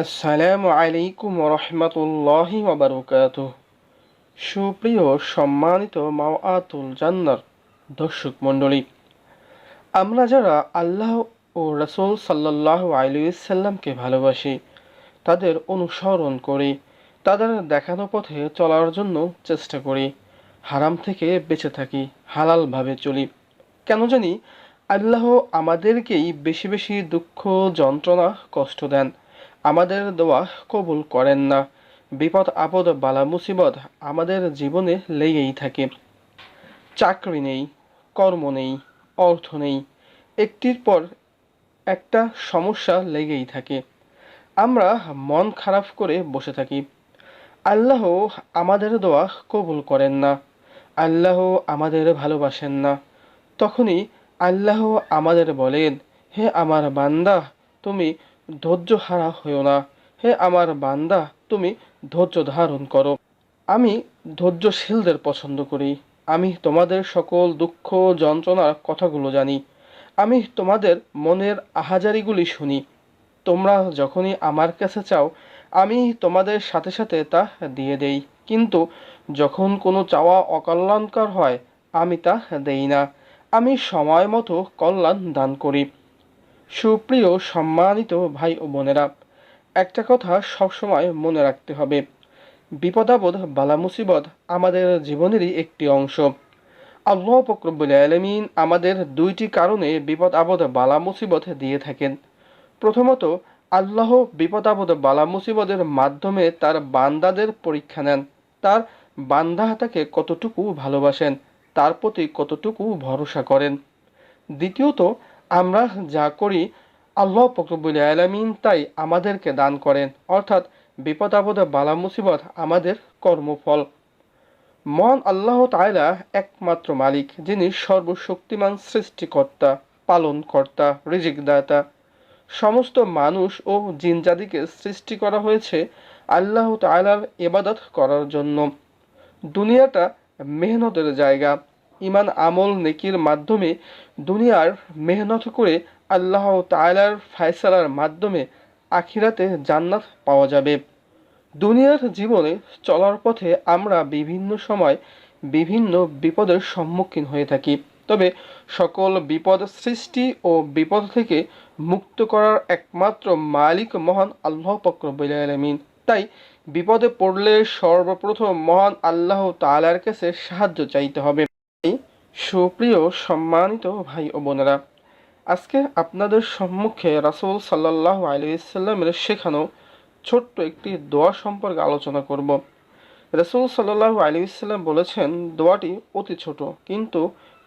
আসসালামু আলাইকুম রহমতুল্লাহি ওয়াবারাকাতুহ। সুপ্রিয় সম্মানিত মাওয়াতুল জান্নার দর্শক মণ্ডলী, আমরা যারা আল্লাহ ও রাসূল সাল্লাল্লাহু আলাইহি ওয়াসাল্লামকে ভালোবাসি, তাদের অনুসরণ করি, তাদের দেখানো পথে চলার জন্য চেষ্টা করি, হারাম থেকে বেঁচে থাকি, হালালভাবে চলি, কেন জানি আল্লাহ আমাদেরকেই বেশি বেশি দুঃখ, যন্ত্রণা, কষ্ট দেন। আমাদের দোয়া কবুল করেন না। বিপদ আপদ বালা মুসিবত আমাদের জীবনে লেগেই থাকে। চাকরি নেই, কর্ম নেই, অর্থ নেই, একটির পর একটা সমস্যা লেগেই থাকে। আমরা মন খারাপ করে বসে থাকি। আল্লাহ আমাদের দোয়া কবুল করেন না। আল্লাহ আমাদের ভালোবাসেন না। তখনই আল্লাহ আমাদের বলেন, হে আমার বান্দা, তুমি ধৈর্যহারা হইও না। হে আমার বান্দা, তুমি ধৈর্য ধারণ করো। আমি ধৈর্যশীলদের পছন্দ করি। আমি তোমাদের সকল দুঃখ যন্ত্রণার কথাগুলো জানি। আমি তোমাদের মনের আহাজারিগুলি শুনি। তোমরা যখনই আমার কাছে চাও, আমি তোমাদের সাথে সাথে তা দিয়ে দেই। কিন্তু যখন কোনো চাওয়া অকল্যাণকর হয়, আমি তা দেই না। আমি সময় মতো কল্যাণ দান করি। সুপ্রিয় সম্মানিত ভাই ও বোনেরা, একটা কথা সবসময় মনে রাখতে হবে, বিপদাপদ বালা মুসিবত আমাদের জীবনেরই একটি অংশ। আল্লাহ পাক রব্বুল আলামিন আমাদের দুইটি কারণে বিপদ আপদ বালা মুসিবত দিয়ে থাকেন। প্রথমত, আল্লাহ বিপদ আপদ বালা মুসিবতের মাধ্যমে তার বান্দাদের পরীক্ষা নেন। তার বান্দা তাকে কতটুকু ভালোবাসেন, তার প্রতি কতটুকু ভরসা করেন। দ্বিতীয়ত, আমরা যা করি আল্লাহ পাক রব্বুল আলামিন তাই আমাদেরকে দান করেন, অর্থাৎ বিপদ আপদ বালা মুসিবত আমাদের কর্মফল। মহান আল্লাহ তাআলা একমাত্র মালিক, যিনি সর্বশক্তিমান সৃষ্টিকর্তা, পালনকর্তা, রিজিকদাতা। সমস্ত মানুষ ও জিনজাতিকে সৃষ্টি করা হয়েছে আল্লাহ তাআলার ইবাদত করার জন্য। দুনিয়াটা মেহনতের জায়গা। ইমান আমল নেকির মাধ্যমে দুনিয়ার মেহনত করে আল্লাহ তাআলার ফায়সালার মাধ্যমে আখিরাতে জান্নাত পাওয়া যাবে। দুনিয়ার জীবনে চলার পথে আমরা বিভিন্ন সময় বিভিন্ন বিপদের সম্মুখীন হয়ে থাকি। তবে সকল বিপদ সৃষ্টি ও বিপদ থেকে মুক্ত করার একমাত্র মালিক মহান আল্লাহ পাক রব্বুল আলামিন। তাই বিপদে পড়লে সর্বপ্রথম মহান আল্লাহ তাআলার কাছে সাহায্য চাইতে হবে। সুপ্রিয় সম্মানিত ভাই ও বোনেরা, আজকে আপনাদের সম্মুখে রাসূল সাল্লাল্লাহু আলাইহি ওয়াসাল্লামের শেখানো ছোট্ট একটি দোয়া সম্পর্কে আলোচনা করব। রাসূল সাল্লাল্লাহু আলাইহি ওয়াসাল্লাম বলেছেন, দোয়াটি অতি ছোট, কিন্তু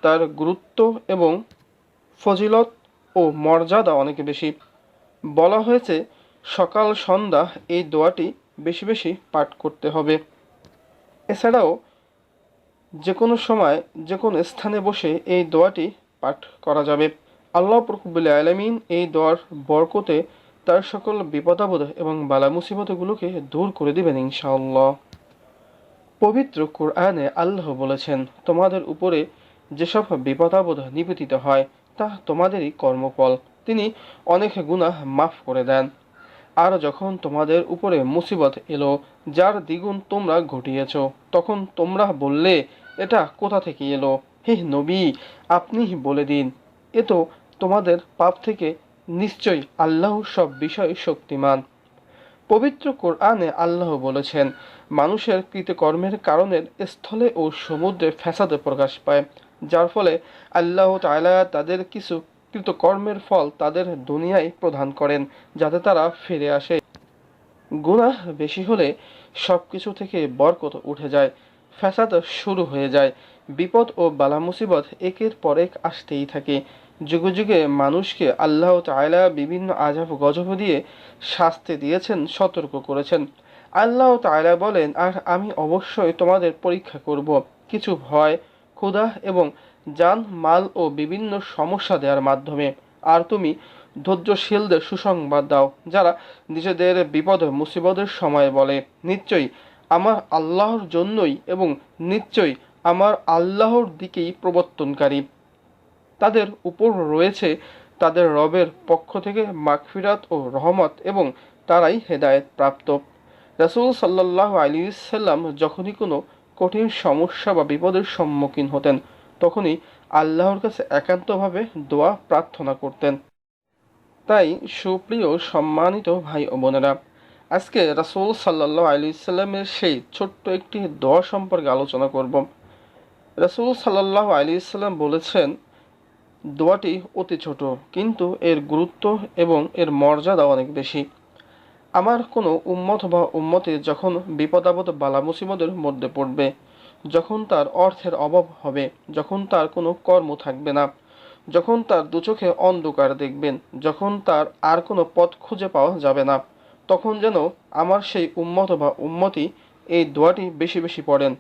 তার গুরুত্ব এবং ফজিলত ও মর্যাদা অনেক বেশি। বলা হয়েছে, সকাল সন্ধ্যা এই দোয়াটি বেশি বেশি পাঠ করতে হবে। এছাড়াও যে কোনো সময় যে কোনো স্থানে বসে এই দোয়াটি পাঠ করা যাবে। আল্লাহ রব্বুল আলামিন এই দোয়ার বরকতে তার সকল বিপদাপদ এবং বালা মুসিবতগুলোকে দূর করে দিবেন ইনশাআল্লাহ। পবিত্র কোরআনে আল্লাহ বলেছেন, তোমাদের উপরে যেসব বিপদাপদ নিবেদিত হয় তা তোমাদেরই কর্মফল। তিনি অনেক গুনাহ মাফ করে দেন। আর যখন তোমাদের উপরে মুসিবত এলো যার দ্বিগুণ তোমরা ঘটিয়েছ, তখন তোমরা বললে, এটা কোথা থেকে এলো? হে নবী, আপনি বলে দিন, এ তো তোমাদের পাপ থেকে। নিশ্চয়ই আল্লাহ সব বিষয়ে শক্তিমান। পবিত্র কোরআনে আল্লাহ বলেছেন, মানুষের কৃতকর্মের কারণে স্থলে ও সমুদ্রে ফ্যাসাদে প্রকাশ পায়, যার ফলে আল্লাহ তাআলা তাদের কিছু কৃতকর্মের ফল তাদের দুনিয়ায় প্রদান করেন, যাতে তারা ফিরে আসে। গুনাহ বেশি হলে সব কিছু থেকে বরকত উঠে যায়, ফ্যাসাদ শুরু হয়ে যায়, বিপদ ও বালা মুসিবত একের পর এক আসতেই থাকে। যুগে যুগে মানুষকে আল্লাহ তাআলা বিভিন্ন আযাব গজব দিয়ে শাস্তি দিয়েছেন, সতর্ক করেছেন। আল্লাহ তাআলা বলেন, আর আমি অবশ্যই তোমাদের পরীক্ষা করব কিছু ভয়, ক্ষুধা এবং জান মাল ও বিভিন্ন সমস্যা দেওয়ার মাধ্যমে। আর তুমি ধৈর্যশীলদের সুসংবাদ দাও, যারা নিজেদের বিপদ মুসিবতের সময় বলে, নিশ্চয়ই আমার আল্লাহর জন্যই এবং নিশ্চয়ই আমার আল্লাহর দিকেই প্রবর্তনকারী। তাদের উপর রয়েছে তাদের রবের পক্ষ থেকে মাগফিরাত ও রহমত এবং তারাই হেদায়েত প্রাপ্ত। রাসূল সাল্লাল্লাহু আলাইহি সাল্লাম যখনই কোনো কঠিন সমস্যা বা বিপদের সম্মুখীন হতেন তখনই আল্লাহর কাছে একান্তভাবে দোয়া প্রার্থনা করতেন। তাই সুপ্রিয় সম্মানিত ভাই ও বোনেরা, আজকে রাসূল সাল্লাল্লাহু আলাইহি সাল্লামের সেই ছোট্ট একটি দোয়া সম্পর্কে আলোচনা করব। রাসূল সাল্লাল্লাহু আলাইহি সাল্লাম বলেছেন, দোয়াটি অতি ছোট কিন্তু এর গুরুত্ব এবং এর মর্যাদা অনেক বেশি। আমার কোনো উম্মত বা উম্মতি যখন বিপদাপদ বালা মুসিবতের মধ্যে পড়বে, যখন তার অর্থের অভাব হবে, যখন তার কোনো কর্ম থাকবে না, যখন তার দুচোখে অন্ধকার দেখবেন, যখন তার আর কোনো পথ খুঁজে পাওয়া যাবে না, তখন যেন আমার সেই উম্মত বা উম্মতি এই দোয়াটি বেশি বেশি পড়েন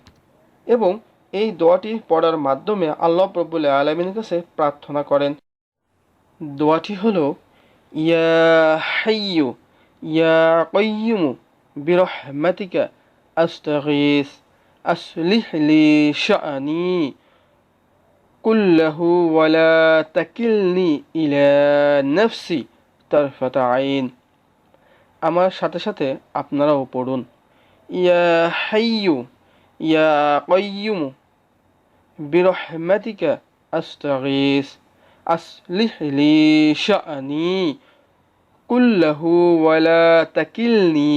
এবং এই দোয়াটি পড়ার মাধ্যমে আল্লাহ রাব্বুল আলামিনের কাছে প্রার্থনা করেন। দোয়াটি হলো, ইয়া হাইয়ু ইয়া কাইয়ুমু বিরহমাতিকা আস্তাগীস আসলিহ লি শাআনি কুল্লাহু ওয়া লা তাকিলনি ইলা নাফসি তারফাতা আইন। আমার সাথে সাথে আপনারাও পড়ুন, ইয়া হাইয়ু ইয়া কাইয়ুমু বিরহমাতিকা আস্তাগীস আসলিহ লি শাআনি কুল্লাহু ওয়া লা তাকিলনি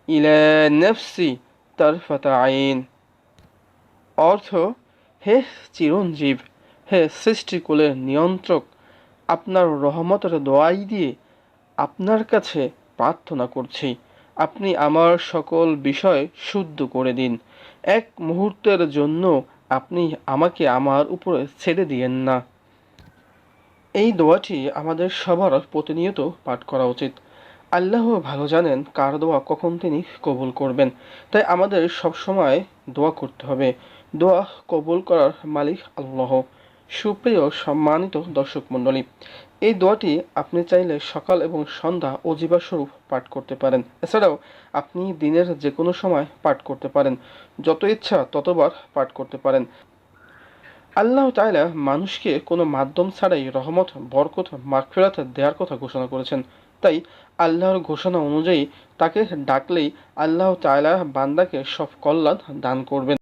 ইলা নাফসি তারফাতা আইন। অর্থ, হে চিরঞ্জীব, হে সৃষ্টিকুলের নিয়ন্ত্রক, আপনার রহমতের দোয়াই দিয়ে আপনার কাছে প্রার্থনা করছি, আপনি আমার সকল বিষয় শুদ্ধ করে দিন। এক মুহূর্তের জন্য আপনি আমাকে আমার উপরে ছেড়ে দিয়েন না। এই দোয়াটি আমাদের সবার প্রতিনিয়ত পাঠ করা উচিত। আল্লাহ ভালো জানেন কার দোয়া কখন তিনি কবুল করবেন, তাই আমাদের সবসময় দোয়া করতে হবে। দোয়া কবুল করার মালিক আল্লাহ। সুপ্রিয় সম্মানিত দর্শক মণ্ডলী, এই দোয়াটি আপনি চাইলে সকাল এবং সন্ধ্যা অজিবা স্বরূপ পাঠ করতে পারেন। এছাড়াও আপনি দিনের যে কোনো সময় পাঠ করতে পারেন, যত ইচ্ছা ততবার পাঠ করতে পারেন। আল্লাহ তাআলা মানুষকে কোনো মাধ্যম ছাড়াই রহমত, বরকত, মাগফিরাত দেওয়ার কথা ঘোষণা করেছেন। তাই আল্লাহর ঘোষণা অনুযায়ী তাকে ডাকলেই আল্লাহ তাআলা বান্দাকে সব কল্যাণ দান করবেন।